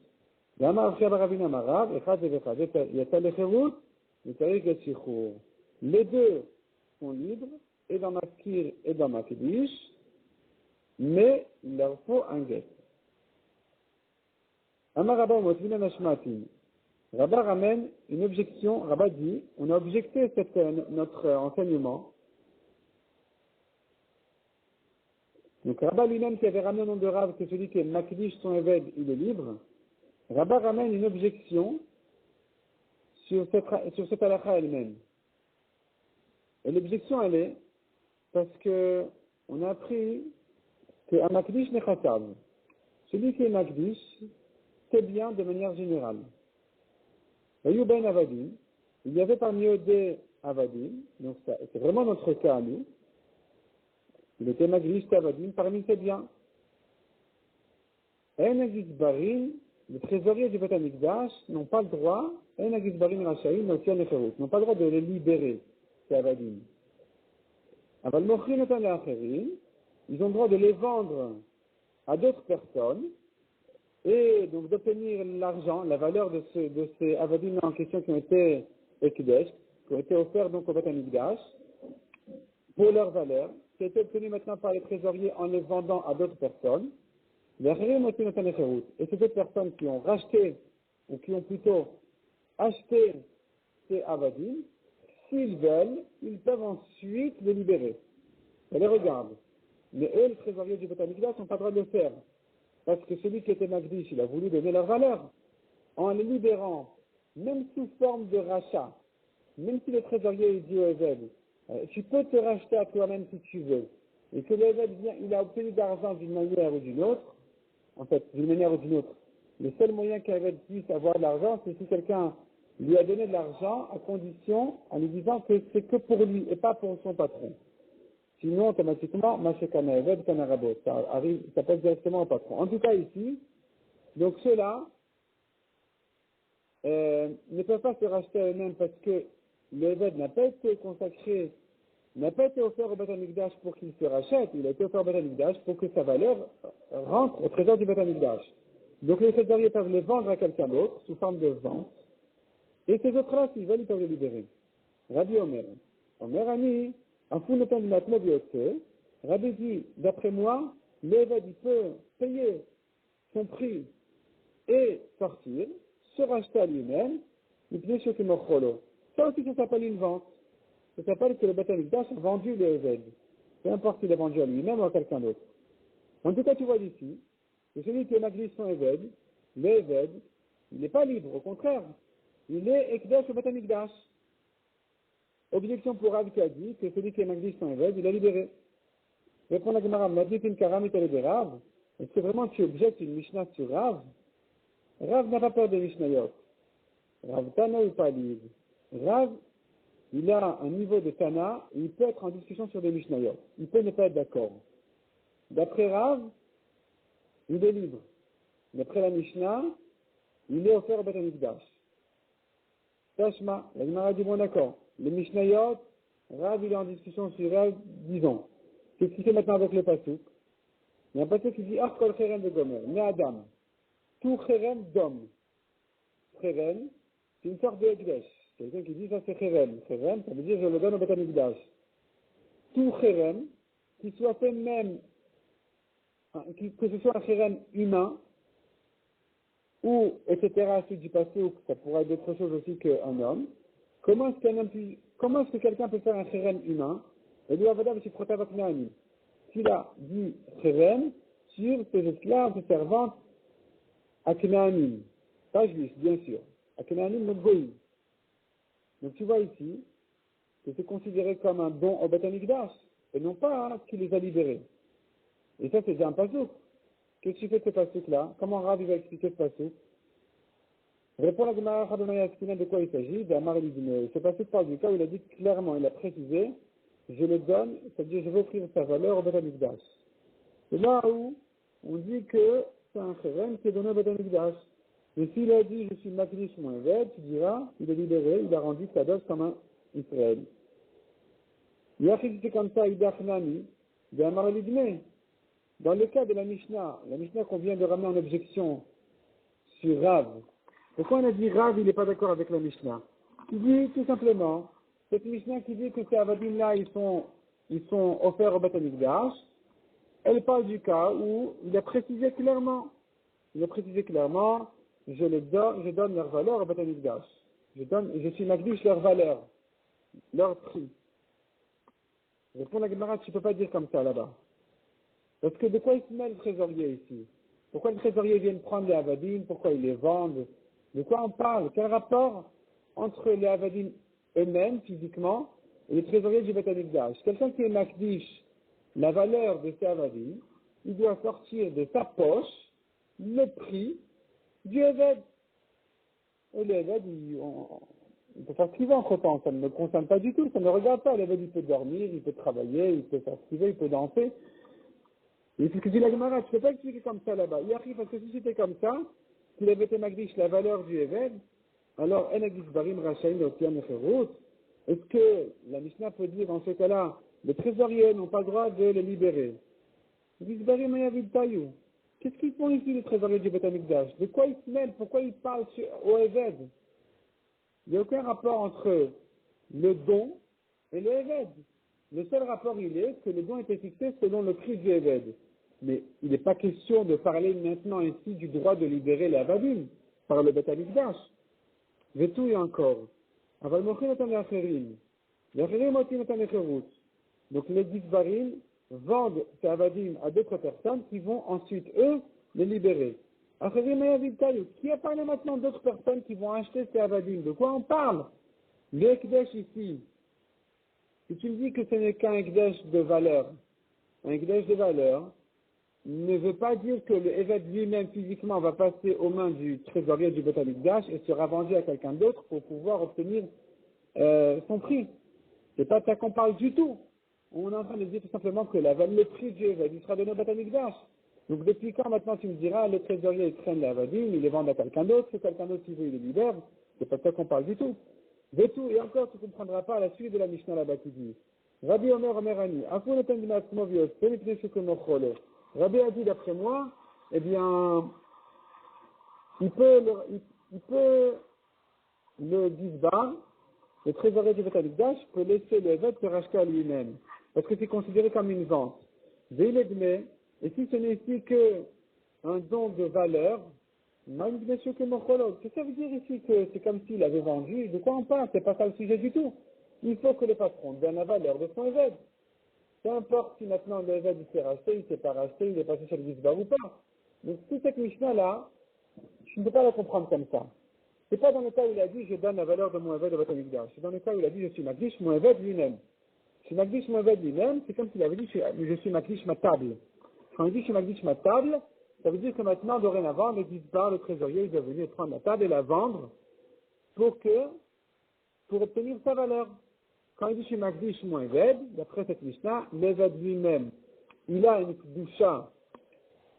Lama Avchab Ravina Marav, Echad et Vechad, Yatal et Cherut, le Tarif et Tzichour. Les deux sont libres, et dans Maskir et dans Makdish, mais il leur faut un guet. Amar Rabba Motvina Nashmatim. Rabba ramène une objection, Rabba dit, on a objecté notre enseignement. Donc Rabba lui-même qui avait ramené au nom de Rav que celui qui est Makdish son Eved, il est libre. Rabba ramène une objection sur cette halakha elle-même. Et l'objection elle est parce que on a appris qu'un Makdish n'est chasav. Celui qui est Makdish, c'est bien de manière générale. Ben Avadim, il y avait parmi eux des Avadim, donc c'est vraiment notre cas à nous. Il était Magdish Avadim, parmi ces biens. En Agizbarim, les trésoriers du Beth Amikdash n'ont pas le droit, En Agizbarim Rachaim, n'ont pas le droit de les libérer, ces Avadim. Aval Mochrin Etan Le'acherim, ils ont le droit de les vendre à d'autres personnes, et donc d'obtenir l'argent, la valeur de ces avadim en question qui ont été ekdesh, qui ont été offerts donc au Beth Amikdash, pour leur valeur, qui a été obtenu maintenant par les trésoriers en les vendant à d'autres personnes. Et ces deux personnes qui ont racheté, ou qui ont plutôt acheté ces avadim, s'ils veulent, ils peuvent ensuite les libérer. On les regarde. Mais eux, les trésoriers du Beth Amikdash, n'ont pas le droit de le faire. Parce que celui qui était Magdish, il a voulu donner leur valeur en les libérant, même sous forme de rachat, même si le trésorier dit au Eved, tu peux te racheter à toi-même si tu veux, et que le Eved vient, il a obtenu d'argent d'une manière ou d'une autre, en fait, d'une manière ou d'une autre. Le seul moyen qu'un Eved puisse avoir de l'argent, c'est si quelqu'un lui a donné de l'argent à condition, en lui disant que c'est que pour lui et pas pour son patron. Sinon, automatiquement, Mashekana Eved, Kanarabot, ça arrive, ça passe directement au patron. En tout cas, ici, donc ceux-là ne peuvent pas se racheter à eux-mêmes parce que le Eved n'a pas été consacré, n'a pas été offert au Beth Amikdash pour qu'il se rachète, il a été offert au Beth Amikdash pour que sa valeur rentre au trésor du Beth Amikdash. Donc les trésoriers peuvent les vendre à quelqu'un d'autre sous forme de vente, et ces autres-là, s'ils veulent, ils peuvent les libérer. Rabbi Omer. Omer Ani, un fou ne peut pas Rabbi dit, d'après moi, l'Eved, il peut payer son prix et sortir, se racheter à lui-même, il peut chez Kimocholo. Ça aussi, ça s'appelle une vente. Ça s'appelle que le Beth Amikdash a vendu l'Eved. Peu importe s'il a vendu à lui-même ou à quelqu'un d'autre. En tout cas, tu vois d'ici, que celui qui est Magdish son Eved, l'Eved, il n'est pas libre, au contraire. Il est Ekdesh au Beth Amikdash. Objection pour Rav qui a dit que celui qui est Magdish son Eved, il a libéré. Répond la Gemara, m'a dit qu'une karamite elle est de Rav. Est-ce que vraiment tu objectes une Mishnah sur Rav? Rav n'a pas peur des Mishnayot. Rav Tana ou pas libre. Rav, il a un niveau de Tana, et il peut être en discussion sur des Mishnayot. Il peut ne pas être d'accord. D'après Rav, il est libre. D'après la Mishnah, il est offert au Beth Amikdash. Tashma, la Gemara dit bon d'accord. Les Mishnayot, Rav il est en discussion sur Rav, disons. Qu'est-ce qu'il fait maintenant avec le pasuk? Il y a un pasuk qui dit Ar kol cherem de Gomer, mais Adam. Tout cherem d'homme. Cherem, c'est une sorte de Ekdesh. Quelqu'un qui dit ça c'est cherem. Cherem, ça veut dire je le donne au Beth Amikdash. Tout cherem, qui soit fait même, que ce soit un cherem humain, ou etc. suite du pasuk, ça pourrait être autre chose aussi qu'un homme. Comment est-ce que quelqu'un peut faire un cherem humain? Et lui, Avada, M. Protavak Naani. S'il a dit cherem sur ses esclaves, ses servantes, à Knaanim. Pas juif, bien sûr. À Knaanim, le Goïm. Donc tu vois ici que c'est considéré comme un don au Beth Amikdash, et non pas qu'il les a libérés. Et ça, c'est déjà un pasuk. Qu'est-ce que tu fais de ce pasuk-là? Comment Rav va expliquer ce pasuk? Répond la Gemara Chadonai Askina, de quoi il s'agit? C'est passé par du cas où il a dit clairement, il a précisé, je le donne, c'est-à-dire je vais offrir sa valeur au Beth Amikdash. C'est là où on dit que c'est un chérem qui est donné au Beth Amikdash. Mais s'il a dit je suis Makdish mon Eved, tu diras, il est libéré, il a rendu Kadosh comme un Israël. Yachid c'est comme ça, Idachnani, d'Amar Lidme. Dans le cas de la Mishnah qu'on vient de ramener en objection sur Rav, pourquoi on a dit Rav, il n'est pas d'accord avec la Mishnah? Il dit tout simplement, cette Mishnah qui dit que ces Avadim là, ils sont offerts au Beth Amikdash, elle parle du cas où il a précisé clairement, je donne leur valeur au Beth Amikdash. Je suis Makdish leur valeur, leur prix. Répond la Gemara, tu ne peux pas dire comme ça là-bas. Parce que de quoi il se met le trésorier ici? Pourquoi le trésorier vient prendre les Avadim? Pourquoi ils les vendent? De quoi on parle? Quel rapport entre les Avadim eux-mêmes, physiquement, et les trésoriers du Beth Amikdash? Quelqu'un qui est Makdish, la valeur de ces Avadim, il doit sortir de sa poche le prix du Eved. Et le Eved, il peut faire ce qu'il veut entre temps, ça ne me concerne pas du tout, ça ne me regarde pas. L'Eved, il peut dormir, il peut travailler, il peut faire ce qu'il veut, il peut danser. Et c'est ce que dit la Gemara, tu ne peux pas expliquer comme ça là-bas. Il arrive parce que si c'était comme ça, s'il avait été Makdish la valeur du Eved, alors Enagis Barim Rachaim Lotiam Echerut, est-ce que la Mishnah peut dire dans ce cas-là, les trésoriers n'ont pas le droit de les libérer? Gizbarim Ayavid Tayou. Qu'est-ce qu'ils font ici les trésoriers du Beth Amikdash? De quoi ils se mêlent? Pourquoi ils parlent au Eved? Il n'y a aucun rapport entre le don et le Eved. Le seul rapport il est que le don était fixé selon le prix du Eved. Mais il n'est pas question de parler maintenant ici du droit de libérer les Avadim par le Beth Amikdash. Vetou et encore. Aval mochin etam le'acherim. Le'acherim motin etam echerut. Donc les Gizbarim vendent ces Avadim à d'autres personnes qui vont ensuite, eux, les libérer. Acherim ayavid tayu. Qui a parlé maintenant d'autres personnes qui vont acheter ces Avadim? De quoi on parle? Le Ekdesh ici. Si tu me dis que ce n'est qu'un Ekdesh de valeur, un Ekdesh de valeur ne veut pas dire que le Eved lui-même physiquement va passer aux mains du trésorier du Beth Amikdash et sera vendu à quelqu'un d'autre pour pouvoir obtenir son prix. C'est pas de ça qu'on parle du tout. On est en train de dire tout simplement que le prix du Eved il sera donné au Beth Amikdash. Donc depuis quand maintenant tu me diras le trésorier il traîne les Avadim, il les vend à quelqu'un d'autre, si quelqu'un d'autre qui veut il les libère. C'est pas de ça qu'on parle du tout. De tout, et encore tu ne comprendras pas la suite de la Mishnah là-bas qui dit Rabbi Omer Omerani, Afou ne t'en Rabbi a dit d'après moi, eh bien, il peut le Gizbar, le trésorier du Beth Amikdash, peut laisser le Eved se racheter à lui-même, parce que c'est considéré comme une vente. Et si ce n'est ici qu'un don de valeur, qu'est-ce que ça veut dire ici que c'est comme s'il avait vendu? De quoi on parle? C'est pas ça le sujet du tout. Il faut que le patron donne la valeur de son Eved. Peu importe si maintenant le Eved il s'est racheté, il ne s'est pas racheté, il est passé sur le Gizbar ou pas. Donc toute cette Mishnah-là, je ne peux pas la comprendre comme ça. C'est pas dans le cas où il a dit je donne la valeur de mon Eved au Beth Amikdash. C'est dans le cas où il a dit je suis Makdish mon Eved lui-même. Je suis Makdish mon Eved lui-même, c'est comme s'il avait dit je suis Makdish ma table. Quand il dit je suis Makdish ma table, ça veut dire que maintenant, dorénavant, le Gizbar, le trésorier, il doit venir prendre la table et la vendre pour obtenir sa valeur. Quand il dit chez Makdish mon Eved, d'après cette Mishnah, l'Eved lui-même, il a une Kdusha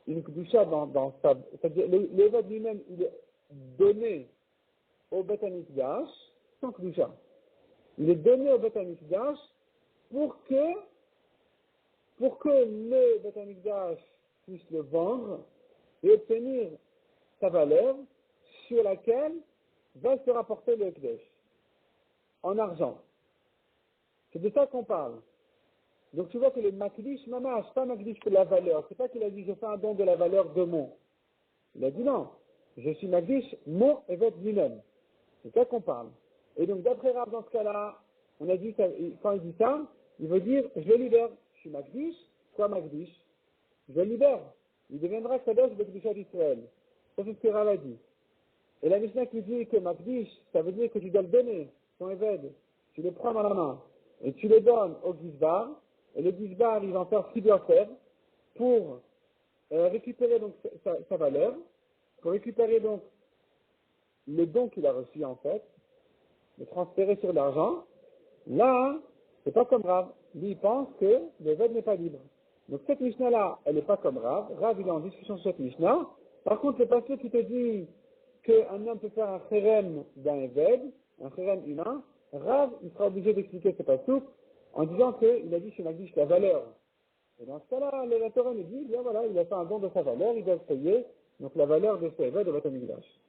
dans sa, c'est-à-dire l'Eved lui-même, il est donné au Beth Amikdash, sans Kdusha. Il est donné au Beth Amikdash pour que le Beth Amikdash puisse le vendre et obtenir sa valeur sur laquelle va se rapporter le Ekdesh en argent. C'est de ça qu'on parle. Donc tu vois que le Makdish, Mamash, pas Makdish pour la valeur. C'est pas qu'il a dit je fais un don de la valeur de mon. Il a dit non. Je suis Makdish, mon Eved lui-même. C'est ça qu'on parle. Et donc d'après Rav, dans ce cas-là, on a dit, quand il dit ça, il veut dire je le libère. Je suis Makdish, quoi Makdish? Je le libère. Il deviendra Kadosh Bekdusha d'Israël. Ça c'est ce que Rav a dit. Et la Mishnah qui dit que Makdish, ça veut dire que tu dois le donner, ton Eved. Tu le prends dans la main et tu le donnes au Gizbar, et le Gizbar, il va en faire ce qu'il doit faire pour récupérer donc sa valeur, pour récupérer donc le don qu'il a reçu en fait, de transférer sur l'argent, là, c'est pas comme Rav. Lui, il pense que le Ved n'est pas libre. Donc cette Mishnah-là, elle n'est pas comme Rav. Rav, il est en discussion sur cette Mishnah. Par contre, le passage qui te dit qu'un homme peut faire un chérem d'un Ved, un chérem humain, Rav, il sera obligé d'expliquer ce passage en disant qu'il a dit chez Magdish la valeur. Et dans ce cas-là, la Torah nous dit, bien voilà, il a fait un don de sa valeur, il doit se payer, donc la valeur de ce Ved de Beth Amikdash.